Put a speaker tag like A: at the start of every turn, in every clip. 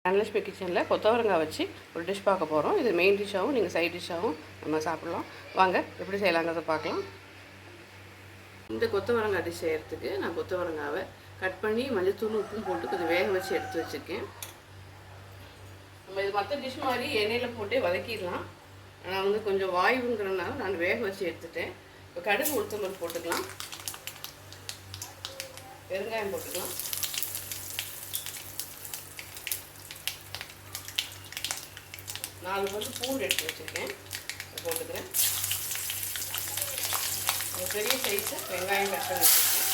A: தனலட்சுமி கிச்சனில் கொத்தவரங்காய் வச்சு ஒரு டிஷ் பார்க்க போகிறோம். இது மெயின் டிஷ்ஷாகவும் நீங்கள் சைட் டிஷ்ஷாகவும் நம்ம சாப்பிட்லாம். வாங்க எப்படி செய்யலாங்கிறத பார்க்கலாம். இந்த கொத்தவரங்காய் டிஷ் செய்கிறதுக்கு நான் கொத்தவரங்காவை கட் பண்ணி மஞ்சத்தூள் உப்பும் போட்டு கொஞ்சம் வேக வச்சு எடுத்து வச்சுருக்கேன். நம்ம இது மற்ற டிஷ் மாதிரி எண்ணெயில் போட்டு வதக்கிடலாம். நான் வந்து கொஞ்சம் வாயுங்கிறதுனால நான் வேக வச்சு எடுத்துட்டேன். இப்போ கடுகு உளுத்தம்பருப்பு போட்டுக்கலாம், பெருங்காயம் போட்டுக்கலாம், நாலு பல்லு பூண்டு எடுத்து வச்சுருக்கேன், போட்டுக்கிறேன். ஒரு பெரிய சைஸு வெங்காயம் கட் பண்ணி வச்சுருக்கேன்.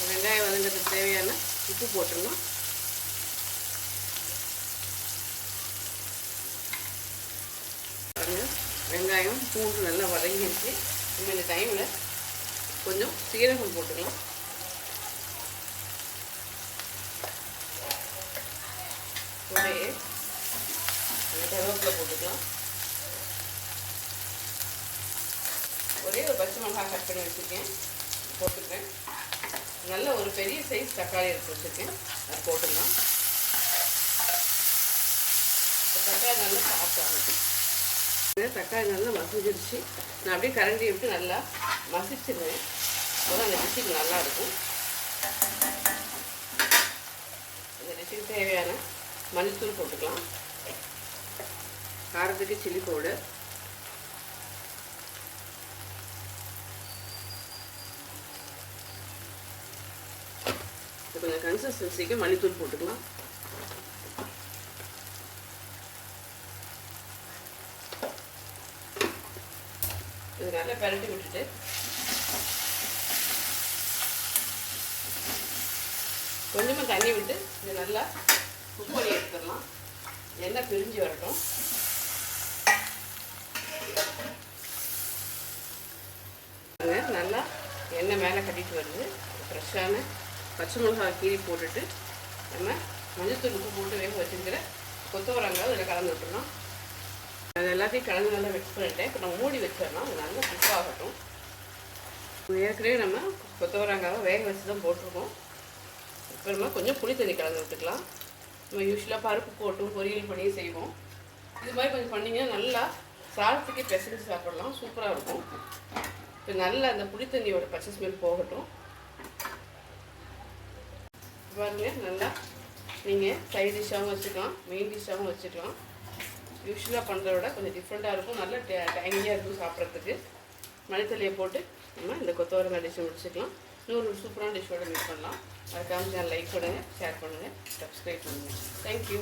A: வெங்காயம் வதங்கிறதுக்கு தேவையான உப்பு போட்டுடலாம். வெங்காயம் பூண்டு நல்லா வதங்கிடுச்சு. நம்ம இந்த டைமில் கொஞ்சம் சீரகம் போட்டுக்கலாம், கூடயே கருவேப்பிலை போட்டுக்கலாம், ஒரே ஒரு பச்சை மிளகாய் கட் பண்ணி வச்சுருக்கேன் போட்டுக்கிறேன். நல்ல ஒரு பெரிய சைஸ் தக்காளி எடுத்து வச்சுருக்கேன், அது போட்டுக்கலாம். தக்காளி நல்லா சாஃப்ட் ஆகும். தக்காளி நல்லா மசிஞ்சிருச்சு. நான் அப்படியே கரண்டி விட்டு நல்லா மசிச்சிருவேன், அப்போ அந்த டிஷ்ஷுக்கு நல்லாயிருக்கும். இந்த டிஷ்ஷுக்கு தேவையான மஞ்சத்தூள் போட்டுக்கலாம், காரத்துக்கு சில்லி பவுடர், கொஞ்சம் கன்சிஸ்டன்சிக்கு மல்லித்தூள் போட்டுக்கலாம். இது நல்லா பரட்டி விட்டுட்டு கொஞ்சமாக தண்ணி விட்டு இது நல்லா குக் பண்ணி எடுத்துடலாம். எண்ணெய் பிரிஞ்சு வரட்டும். நல்லா எண்ணெய் மேலே கட்டிட்டு வருது. ஃப்ரெஷ்ஷான பச்சை மிளகாய் கீரி போட்டுட்டு நம்ம மஞ்சத்தூள் உப்பு போட்டு வேக வச்சுருக்கிற கொத்தவரங்காய் அதில் கலந்து விட்டுடலாம். அது எல்லாத்தையும் கலந்து நல்லா மிக்ஸ் பண்ணிட்டேன். இப்போ நம்ம மூடி வச்சிடலாம், அது நல்லா குக் ஆகட்டும். ஏற்கனவே நம்ம கொத்தவரங்காவை வேக வச்சு தான் போட்டிருக்கோம். இப்போ நம்ம கொஞ்சம் புளி தண்ணி கலந்து விட்டுக்கலாம். நம்ம யூஸ்வலாக பருப்பு போட்டும் பொரியல் பண்ணி செய்வோம். இது மாதிரி கொஞ்சம் பண்ணிங்கன்னா நல்லா சாதத்துக்கு பிசைஞ்சு சாப்பிடலாம், சூப்பராக இருக்கும். இப்போ நல்லா அந்த புளி தண்ணியோட பச்சை ஸ்மெல் போகட்டும். பாருங்க, நல்லா நீங்கள் சைட் டிஷ்ஷாகவும் வச்சுக்கலாம், மெயின் டிஷ்ஷாகவும் வச்சுக்கலாம். யூஸ்வலாக பண்ணுறத விட கொஞ்சம் டிஃப்ரெண்ட்டாக இருக்கும், நல்ல டைமியாக இருக்கும் சாப்பிட்றதுக்கு. மல்லித்தலையை போட்டு நம்ம இந்த கொத்தவரங்காய் டிஷ்ஷை முடிச்சுக்கலாம். இன்னொரு சூப்பரான டிஷ்ஷோட மீட் பண்ணலாம். அதுக்காக சேனல் லைக் பண்ணுங்கள், ஷேர் பண்ணுங்கள், சப்ஸ்கிரைப் பண்ணுங்கள். தேங்க்யூ.